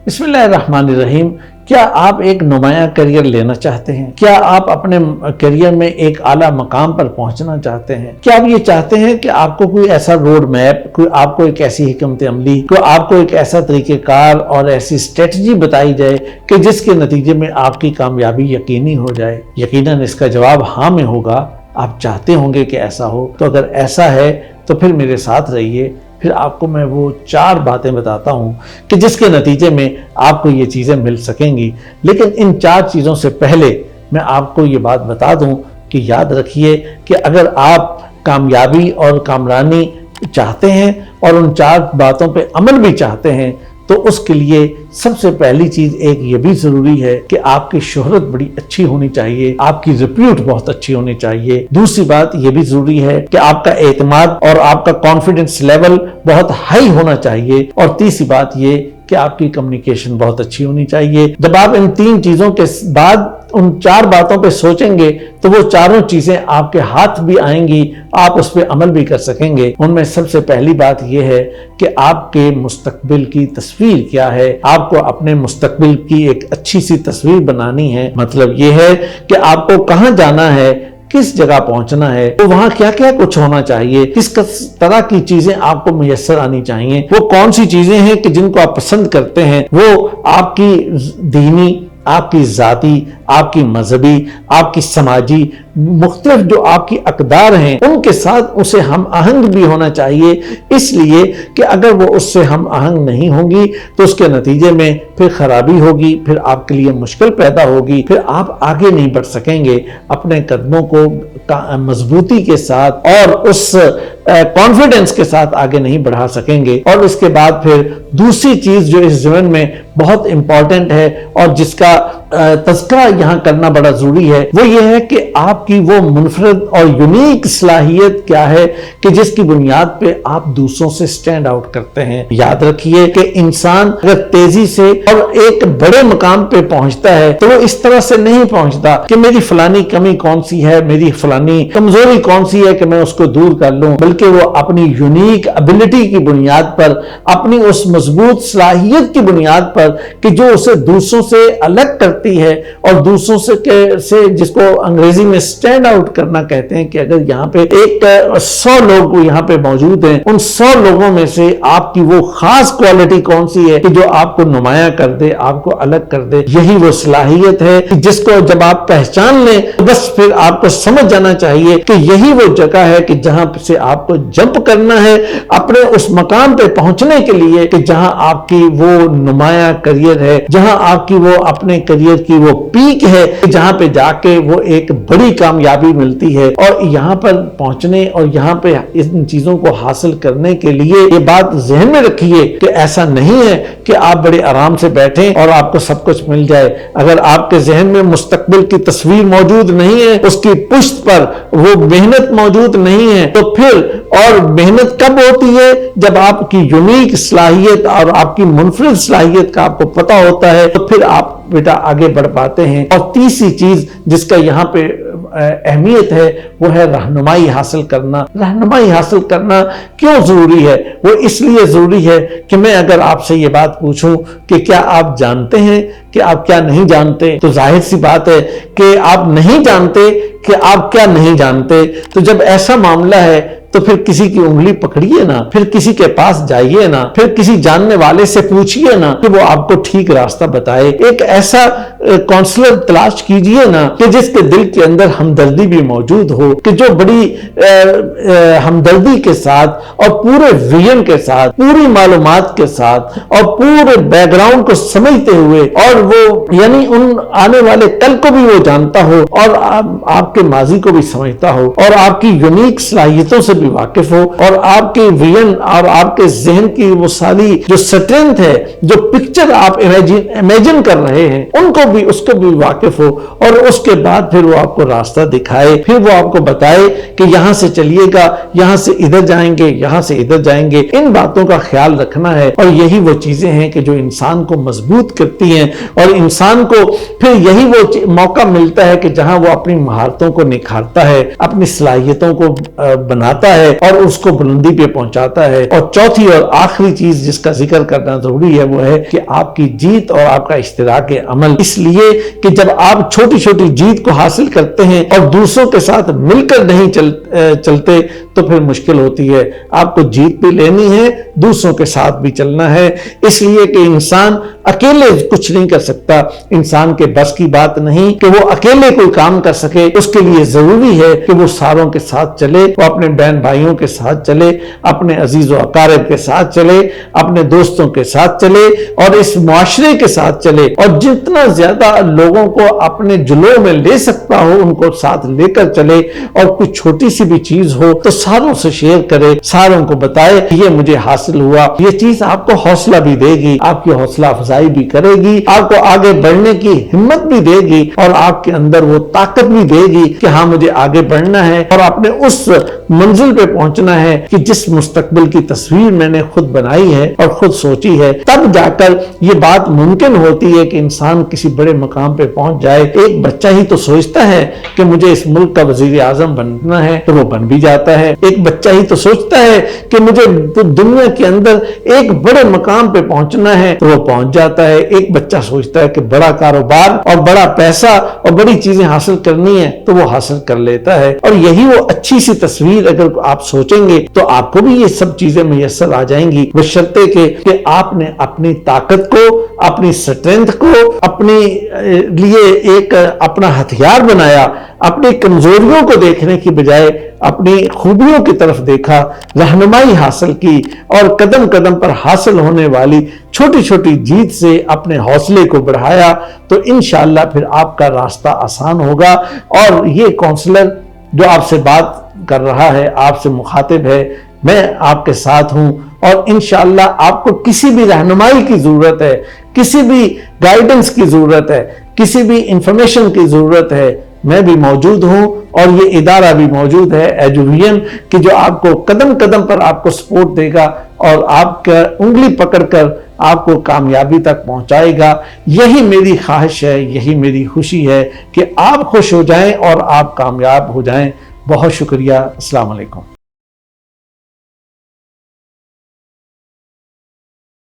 بسم اللہ الرحمن الرحیم۔ کیا آپ ایک نمایاں کیریئر لینا چاہتے ہیں؟ کیا آپ اپنے کیریئر میں ایک اعلیٰ مقام پر پہنچنا چاہتے ہیں؟ کیا آپ یہ چاہتے ہیں کہ آپ کو کوئی ایسا روڈ میپ، آپ کو ایک ایسی حکمت عملی، آپ کو ایک ایسا طریقہ کار اور ایسی اسٹریٹجی بتائی جائے کہ جس کے نتیجے میں آپ کی کامیابی یقینی ہو جائے؟ یقیناً اس کا جواب ہاں میں ہوگا۔ آپ چاہتے ہوں گے کہ ایسا ہو، تو اگر ایسا ہے تو پھر میرے ساتھ رہیے۔ پھر آپ کو میں وہ 4 باتیں بتاتا ہوں کہ جس کے نتیجے میں آپ کو یہ چیزیں مل سکیں گی۔ لیکن ان 4 چیزوں سے پہلے میں آپ کو یہ بات بتا دوں کہ یاد رکھیے کہ اگر آپ کامیابی اور کامرانی چاہتے ہیں اور ان 4 باتوں پہ عمل بھی چاہتے ہیں تو اس کے لیے سب سے پہلی چیز ایک یہ بھی ضروری ہے کہ آپ کی شہرت بڑی اچھی ہونی چاہیے، آپ کی ریپیوٹ بہت اچھی ہونی چاہیے۔ دوسری بات یہ بھی ضروری ہے کہ آپ کا اعتماد اور آپ کا کانفیڈنس لیول بہت ہائی ہونا چاہیے۔ اور تیسری بات یہ کہ آپ کی کمیونیکیشن بہت اچھی ہونی چاہیے۔ جب آپ ان 3 چیزوں کے بعد ان 4 باتوں پہ سوچیں گے تو وہ 4 چیزیں آپ کے ہاتھ بھی آئیں گی، آپ اس پہ عمل بھی کر سکیں گے۔ ان میں سب سے پہلی بات یہ ہے کہ آپ کے مستقبل کی تصویر کیا ہے۔ آپ کو اپنے مستقبل کی ایک اچھی سی تصویر بنانی ہے۔ مطلب یہ ہے کہ آپ کو کہاں جانا ہے، کس جگہ پہنچنا ہے، تو وہاں کیا کیا کچھ ہونا چاہیے، کس طرح کی چیزیں آپ کو میسر آنی چاہیے، وہ کون سی چیزیں ہیں کہ جن کو آپ پسند کرتے ہیں، وہ آپ کی دینی، آپ کی ذاتی، آپ کی مذہبی، آپ کی سماجی، مختلف جو آپ کی اقدار ہیں ان کے ساتھ اسے ہم آہنگ بھی ہونا چاہیے۔ اس لیے کہ اگر وہ اس سے ہم آہنگ نہیں ہوں گی تو اس کے نتیجے میں پھر خرابی ہوگی، پھر آپ کے لیے مشکل پیدا ہوگی، پھر آپ آگے نہیں بڑھ سکیں گے۔ اپنے قدموں کو مضبوطی کے ساتھ اور اس کانفیڈنس کے ساتھ آگے نہیں بڑھا سکیں گے۔ اور اس کے بعد پھر دوسری چیز جو اس ضمن میں بہت امپورٹنٹ ہے اور جس کا تذکرہ یہاں کرنا بڑا ضروری ہے، وہ یہ ہے کہ آپ کی وہ منفرد اور یونیک صلاحیت کیا ہے کہ جس کی بنیاد پہ آپ دوسروں سے سٹینڈ آؤٹ کرتے ہیں۔ یاد رکھیے کہ انسان اگر تیزی سے اور ایک بڑے مقام پہ پہنچتا ہے تو وہ اس طرح سے نہیں پہنچتا کہ میری فلانی کمی کون سی ہے، میری فلانی کمزوری کون سی ہے کہ میں اس کو دور کر لوں، بلکہ وہ اپنی یونیک ابیلٹی کی بنیاد پر، اپنی اس مضبوط صلاحیت کی بنیاد پر کہ جو اسے دوسروں سے الگ کرتی ہے اور دوسروں سے جس کو انگریزی میں سٹینڈ آؤٹ کرنا کہتے ہیں، کہ اگر یہاں پہ 100 لوگ یہاں پہ موجود ہیں، ان 100 لوگوں میں سے آپ کی وہ خاص کوالٹی کون سی ہے کہ جو آپ کو نمایاں کر دے، آپ کو الگ کر دے، یہی وہ صلاحیت ہے جس کو جب آپ پہچان لیں بس پھر آپ کو سمجھ جانا چاہیے کہ یہی وہ جگہ ہے کہ جہاں سے آپ کو جمپ کرنا ہے اپنے اس مقام پہ پہنچنے کے لیے کہ جہاں آپ کی وہ نمایاں کریئر ہے، جہاں آپ کی وہ اپنے کریئر کی وہ پیک ہے، جہاں پہ جا کے وہ ایک بڑی کامیابی ملتی ہے۔ اور یہاں پر پہنچنے اور یہاں پہ ان چیزوں کو حاصل کرنے کے لیے یہ بات ذہن میں رکھیے کہ ایسا نہیں ہے کہ آپ بڑے آرام سے بیٹھیں اور آپ کو سب کچھ مل جائے۔ اگر آپ کے ذہن میں مستقبل کی تصویر موجود نہیں ہے، اس کی پشت پر وہ محنت موجود نہیں ہے، تو پھر اور محنت کب ہوتی ہے جب آپ کی یونیک صلاحیت اور آپ کی منفرد صلاحیت کا آپ کو پتہ ہوتا ہے، تو پھر آپ بیٹا آگے بڑھ پاتے ہیں۔ اور تیسری چیز جس کا یہاں پہ اہمیت ہے وہ ہے رہنمائی حاصل کرنا۔ رہنمائی حاصل کرنا کیوں ضروری ہے؟ وہ اس لیے ضروری ہے کہ میں اگر آپ سے یہ بات پوچھوں کہ کیا آپ جانتے ہیں کہ آپ کیا نہیں جانتے، تو ظاہر سی بات ہے کہ آپ نہیں جانتے کہ آپ کیا نہیں جانتے۔ تو جب ایسا معاملہ ہے تو پھر کسی کی انگلی پکڑیے نا، پھر کسی کے پاس جائیے نا، پھر کسی جاننے والے سے پوچھئے نا کہ وہ آپ کو ٹھیک راستہ بتائے۔ ایک ایسا کونسلر تلاش کیجئے نا کہ جس کے دل کے اندر ہمدردی بھی موجود ہو، کہ جو بڑی ہمدردی کے ساتھ اور پورے ویژن کے ساتھ، پوری معلومات کے ساتھ اور پورے بیک گراؤنڈ کو سمجھتے ہوئے، اور وہ یعنی ان آنے والے کل کو بھی وہ جانتا ہو اور آپ کے ماضی کو بھی سمجھتا ہو اور آپ کی یونیک صلاحیتوں سے بھی واقف ہو اور آپ کے ویژن اور آپ کے ذہن کی وہ ساری جو سٹرینتھ ہے، جو پکچر آپ امیجن کر رہے ہیں، ان کو بھی اس کو بھی واقف ہو، اور اس کے بعد پھر وہ آپ کو راستہ دکھائے، پھر وہ آپ کو بتائے کہ یہاں سے چلیے گا، یہاں سے ادھر جائیں گے، یہاں سے ادھر جائیں گے۔ ان باتوں کا خیال رکھنا ہے، اور یہی وہ چیزیں ہیں کہ جو انسان کو مضبوط کرتی ہیں، اور انسان کو پھر یہی وہ موقع ملتا ہے کہ جہاں وہ اپنی مہارتوں کو نکھارتا ہے، اپنی صلاحیتوں کو بناتا ہے اور اس کو بلندی پہ پہنچاتا ہے۔ اور چوتھی اور آخری چیز جس کا ذکر کرنا ضروری ہے وہ ہے کہ آپ کی جیت اور آپ کا اشتراک عمل، اس لیے کہ جب آپ چھوٹی چھوٹی جیت کو حاصل کرتے ہیں اور دوسروں کے ساتھ مل کر نہیں چلتے تو پھر مشکل ہوتی ہے۔ آپ کو جیت بھی لینی ہے، دوسروں کے ساتھ بھی چلنا ہے، اس لیے کہ انسان اکیلے کچھ نہیں کر سکتا، انسان کے بس کی بات نہیں کہ وہ اکیلے کوئی کام کر سکے، اس کے لیے ضروری ہے کہ وہ ساروں کے ساتھ چلے، وہ اپنے بہن بھائیوں کے ساتھ چلے، اپنے عزیز و اقارب کے ساتھ چلے، اپنے دوستوں کے ساتھ چلے اور اس معاشرے کے ساتھ چلے، اور جتنا زیادہ لوگوں کو اپنے جلو میں لے سکتا ہو ان کو ساتھ لے کر چلے، اور کوئی چھوٹی سی بھی چیز ہو تو ساروں سے شیئر کرے، ساروں کو بتائے کہ یہ مجھے حاصل ہوا۔ یہ چیز آپ کو حوصلہ بھی دے گی، آپ کی حوصلہ افزائی بھی کرے گی، آپ کو آگے بڑھنے کی ہمت بھی دے گی، اور آپ کے اندر وہ طاقت بھی دے گی کہ ہاں مجھے آگے بڑھنا ہے اور اپنے اس منزل پہ پہنچنا ہے کہ جس مستقبل کی تصویر میں نے خود بنائی ہے اور خود سوچی ہے۔ تب جا کر یہ بات ممکن ہوتی ہے کہ انسان کسی بڑے مقام پہ پہنچ جائے۔ ایک بچہ ہی تو سوچتا ہے کہ مجھے اس ملک کا وزیر اعظم بننا ہے تو وہ بن بھی جاتا ہے۔ ایک بچہ ہی تو سوچتا ہے کہ مجھے دنیا کے اندر ایک بڑے مقام پہ پہنچنا ہے تو وہ پہنچ جاتا ہے۔ ایک بچہ سوچتا ہے کہ بڑا کاروبار اور بڑا پیسہ اور بڑی چیزیں حاصل کرنی ہے تو وہ حاصل کر لیتا ہے۔ اور یہی وہ اچھی سی تصویر اگر آپ سوچیں گے تو آپ کو بھی یہ سب چیزیں میسر آ جائیں گی، بشرطے کہ آپ نے اپنی طاقت کو، اپنی سٹرینتھ کو اپنے لیے ایک اپنا ہتھیار بنایا، اپنی کمزوریوں کو دیکھنے کی بجائے اپنی خوبیوں کی طرف دیکھا، رہنمائی حاصل کی، اور قدم قدم پر حاصل ہونے والی چھوٹی چھوٹی جیت سے اپنے حوصلے کو بڑھایا تو انشاءاللہ پھر آپ کا راستہ آسان ہوگا۔ اور یہ کونسلر جو آپ سے بات کر رہا ہے، آپ سے مخاطب ہے، میں آپ کے ساتھ ہوں، اور انشاءاللہ آپ کو کسی بھی رہنمائی کی ضرورت ہے، کسی بھی گائیڈنس کی ضرورت ہے، کسی بھی انفارمیشن کی ضرورت ہے، میں بھی موجود ہوں، اور یہ ادارہ بھی موجود ہے ایجووین کہ جو آپ کو قدم قدم پر آپ کو سپورٹ دے گا اور آپ کا انگلی پکڑ کر آپ کو کامیابی تک پہنچائے گا۔ یہی میری خواہش ہے، یہی میری خوشی ہے کہ آپ خوش ہو جائیں اور آپ کامیاب ہو جائیں۔ بہت شکریہ۔ السلام علیکم۔